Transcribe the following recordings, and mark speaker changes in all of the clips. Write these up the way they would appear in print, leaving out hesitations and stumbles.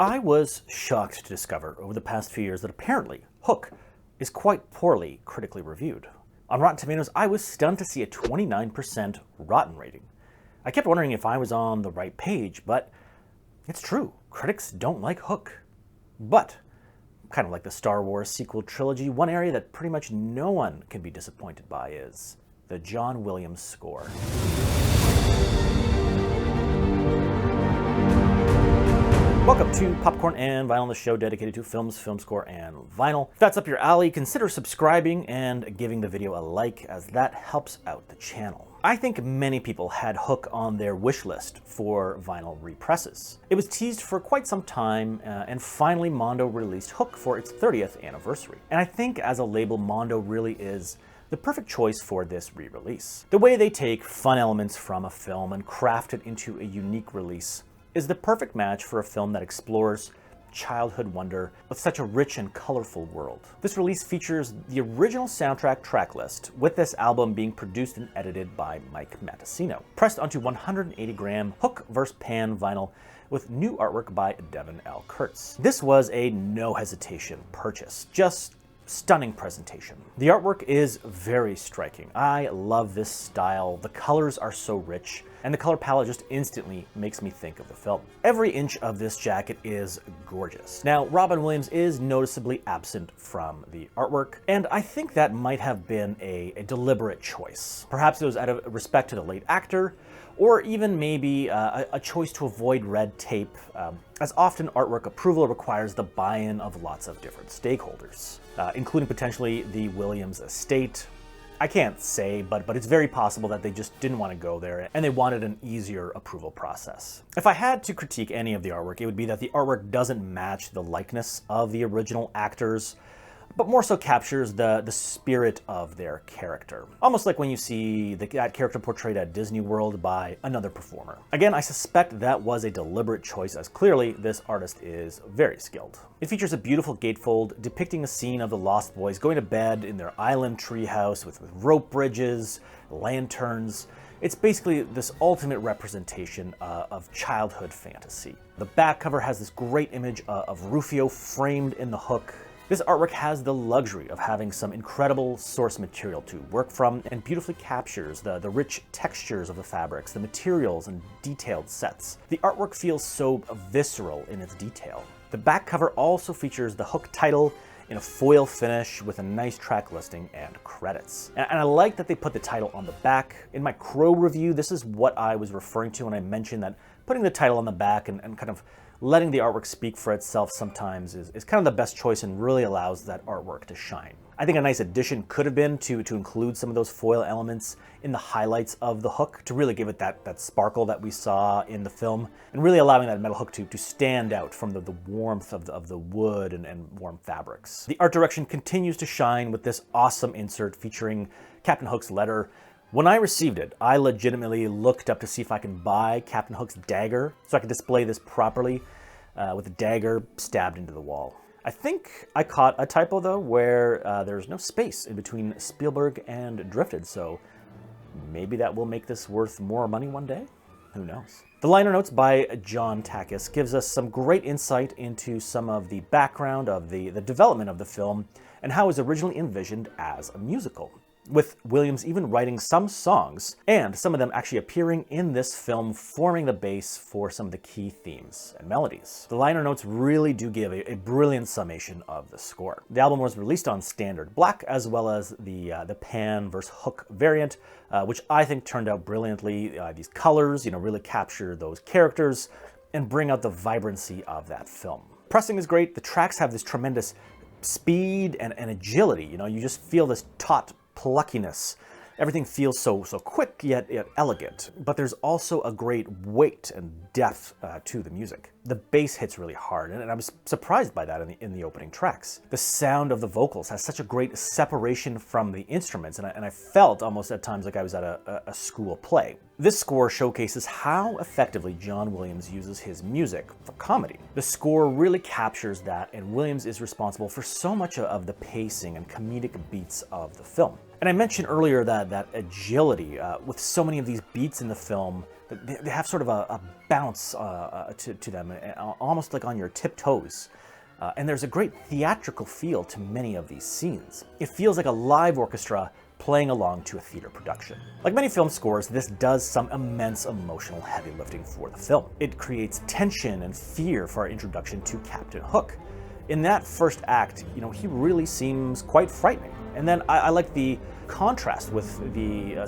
Speaker 1: I was shocked to discover over the past few years that apparently Hook is quite poorly critically reviewed. On Rotten Tomatoes, I was stunned to see a 29% rotten rating. I kept wondering if I was on the right page, but it's true. Critics don't like Hook. But, kind of like the Star Wars sequel trilogy, one area that pretty much no one can be disappointed by is the John Williams score. Welcome to Popcorn and Vinyl, the show dedicated to films, film score, and vinyl. If that's up your alley, consider subscribing and giving the video a like, as that helps out the channel. I think many people had Hook on their wish list for vinyl represses. It was teased for quite some time, and finally Mondo released Hook for its 30th anniversary. And I think as a label, Mondo really is the perfect choice for this re-release. The way they take fun elements from a film and craft it into a unique release is the perfect match for a film that explores childhood wonder with such a rich and colorful world. This release features the original soundtrack track list, with this album being produced and edited by Mike Matessino, pressed onto 180-gram Hook vs. Pan vinyl with new artwork by Devin L. Kurtz. This was a no-hesitation purchase, just stunning presentation. The artwork is very striking. I love this style. The colors are so rich, and the color palette just instantly makes me think of the film. Every inch of this jacket is gorgeous. Now, Robin Williams is noticeably absent from the artwork, and I think that might have been a deliberate choice. Perhaps it was out of respect to the late actor, or even maybe a choice to avoid red tape, as often artwork approval requires the buy-in of lots of different stakeholders, including potentially the Williams estate. I can't say, but it's very possible that they just didn't want to go there and they wanted an easier approval process. If I had to critique any of the artwork, it would be that the artwork doesn't match the likeness of the original actors, but more so captures the spirit of their character. Almost like when you see that character portrayed at Disney World by another performer. Again, I suspect that was a deliberate choice, as clearly this artist is very skilled. It features a beautiful gatefold depicting a scene of the Lost Boys going to bed in their island treehouse with rope bridges, lanterns. It's basically this ultimate representation of childhood fantasy. The back cover has this great image of Rufio framed in the Hook. This artwork has the luxury of having some incredible source material to work from and beautifully captures the rich textures of the fabrics, the materials, and detailed sets. The artwork feels so visceral in its detail. The back cover also features the Hook title in a foil finish with a nice track listing and credits. And I like that they put the title on the back. In my Crow review, this is what I was referring to when I mentioned that putting the title on the back and kind of letting the artwork speak for itself sometimes is kind of the best choice and really allows that artwork to shine. I think a nice addition could have been to include some of those foil elements in the highlights of the Hook to really give it that sparkle that we saw in the film, and really allowing that metal hook to stand out from the warmth of the wood and warm fabrics. The art direction continues to shine with this awesome insert featuring Captain Hook's letter. When I received it, I legitimately looked up to see if I can buy Captain Hook's dagger so I could display this properly with the dagger stabbed into the wall. I think I caught a typo though, where there's no space in between Spielberg and Drifted, so maybe that will make this worth more money one day? Who knows? The liner notes by John Takis gives us some great insight into some of the background of the development of the film and how it was originally envisioned as a musical, with Williams even writing some songs, and some of them actually appearing in this film, forming the base for some of the key themes and melodies. The liner notes really do give a brilliant summation of the score. The album was released on standard black, as well as the Pan vs. Hook variant, which I think turned out brilliantly. These colors, really capture those characters and bring out the vibrancy of that film. Pressing is great. The tracks have this tremendous speed and agility. You just feel this taut pluckiness. Everything feels so quick yet elegant, but there's also a great weight and depth to the music. The bass hits really hard, and I was surprised by that in the opening tracks. The sound of the vocals has such a great separation from the instruments, and I felt almost at times like I was at a school play. This score showcases how effectively John Williams uses his music for comedy. The score really captures that, and Williams is responsible for so much of the pacing and comedic beats of the film. And I mentioned earlier that agility, with so many of these beats in the film, they have sort of a bounce to them, almost like on your tiptoes. And there's a great theatrical feel to many of these scenes. It feels like a live orchestra playing along to a theater production. Like many film scores, this does some immense emotional heavy lifting for the film. It creates tension and fear for our introduction to Captain Hook. In that first act, he really seems quite frightening. And then I like the contrast with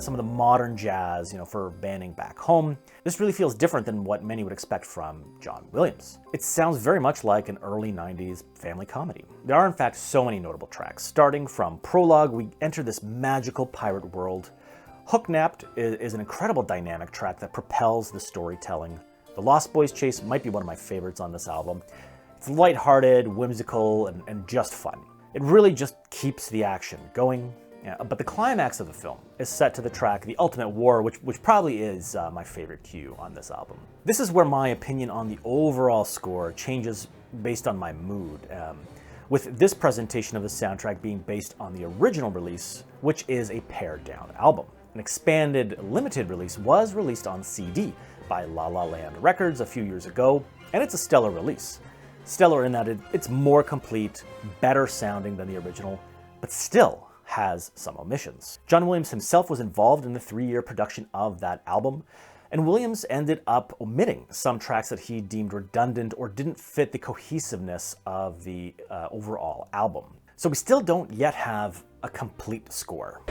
Speaker 1: some of the modern jazz, for banding back home. This really feels different than what many would expect from John Williams. It sounds very much like an early 90s family comedy. There are in fact so many notable tracks. Starting from Prologue, we enter this magical pirate world. Hook Napped is an incredible dynamic track that propels the storytelling. The Lost Boys chase might be one of my favorites on this album. It's lighthearted, whimsical, and just fun. It really just keeps the action going. Yeah, but the climax of the film is set to the track The Ultimate War, which probably is my favorite cue on this album. This is where my opinion on the overall score changes based on my mood, with this presentation of the soundtrack being based on the original release, which is a pared-down album. An expanded limited release was released on CD by La La Land Records a few years ago, and it's a stellar release. Stellar in that it's more complete, better sounding than the original, but still has some omissions. John Williams himself was involved in the 3-year production of that album, and Williams ended up omitting some tracks that he deemed redundant or didn't fit the cohesiveness of the overall album. So we still don't yet have a complete score.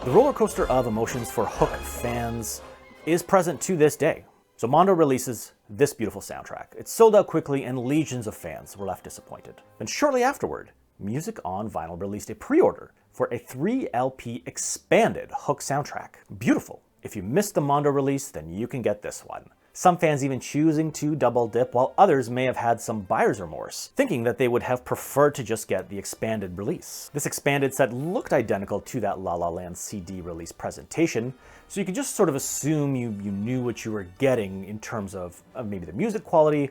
Speaker 1: The roller coaster of emotions for Hook fans is present to this day. So Mondo releases this beautiful soundtrack. It sold out quickly and legions of fans were left disappointed. Then shortly afterward, Music on Vinyl released a pre-order for a 3-LP expanded Hook soundtrack. Beautiful. If you missed the Mondo release, then you can get this one. Some fans even choosing to double dip, while others may have had some buyer's remorse, thinking that they would have preferred to just get the expanded release. This expanded set looked identical to that La La Land CD release presentation, so you could just sort of assume you knew what you were getting in terms of maybe the music quality,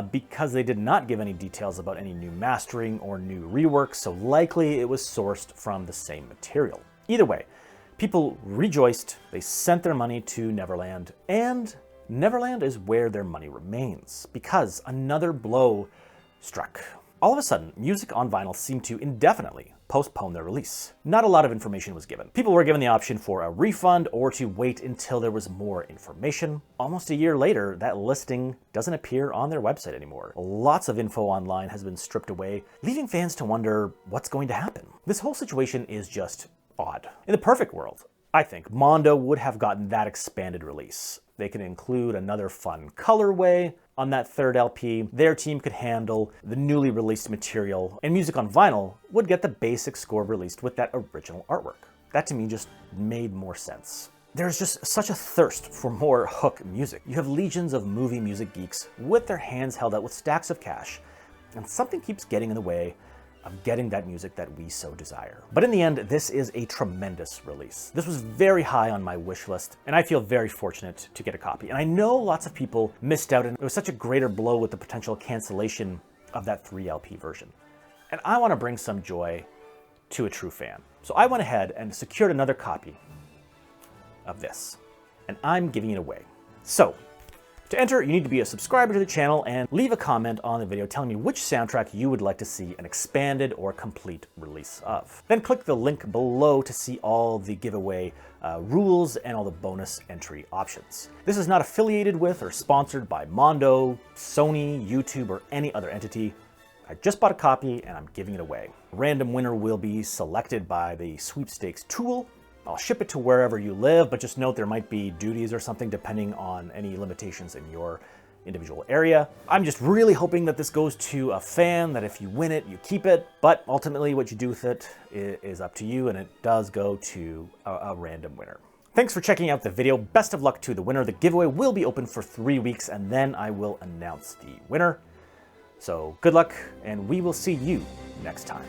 Speaker 1: because they did not give any details about any new mastering or new rework, so likely it was sourced from the same material. Either way, people rejoiced, they sent their money to Neverland, and Neverland is where their money remains, because another blow struck. All of a sudden, Music on Vinyl seemed to indefinitely postpone their release. Not a lot of information was given. People were given the option for a refund or to wait until there was more information. Almost a year later, that listing doesn't appear on their website anymore. Lots of info online has been stripped away, leaving fans to wonder what's going to happen. This whole situation is just odd. In the perfect world, I think Mondo would have gotten that expanded release. They could include another fun colorway on that 3rd LP. Their team could handle the newly released material, and Music on Vinyl would get the basic score released with that original artwork. That to me just made more sense. There's just such a thirst for more Hook music. You have legions of movie music geeks with their hands held out with stacks of cash, and something keeps getting in the way of getting that music that we so desire. But in the end, this is a tremendous release. This was very high on my wish list, and I feel very fortunate to get a copy. And I know lots of people missed out, and it was such a greater blow with the potential cancellation of that 3-LP version. And I want to bring some joy to a true fan. So I went ahead and secured another copy of this, and I'm giving it away. So, to enter, you need to be a subscriber to the channel and leave a comment on the video telling me which soundtrack you would like to see an expanded or complete release of. Then click the link below to see all the giveaway rules and all the bonus entry options. This is not affiliated with or sponsored by Mondo, Sony, YouTube, or any other entity. I just bought a copy and I'm giving it away. A random winner will be selected by the sweepstakes tool. I'll ship it to wherever you live, but just note there might be duties or something depending on any limitations in your individual area. I'm just really hoping that this goes to a fan, that if you win it, you keep it, but ultimately what you do with it is up to you, and it does go to a random winner. Thanks for checking out the video. Best of luck to the winner. The giveaway will be open for 3 weeks, and then I will announce the winner. So good luck, and we will see you next time.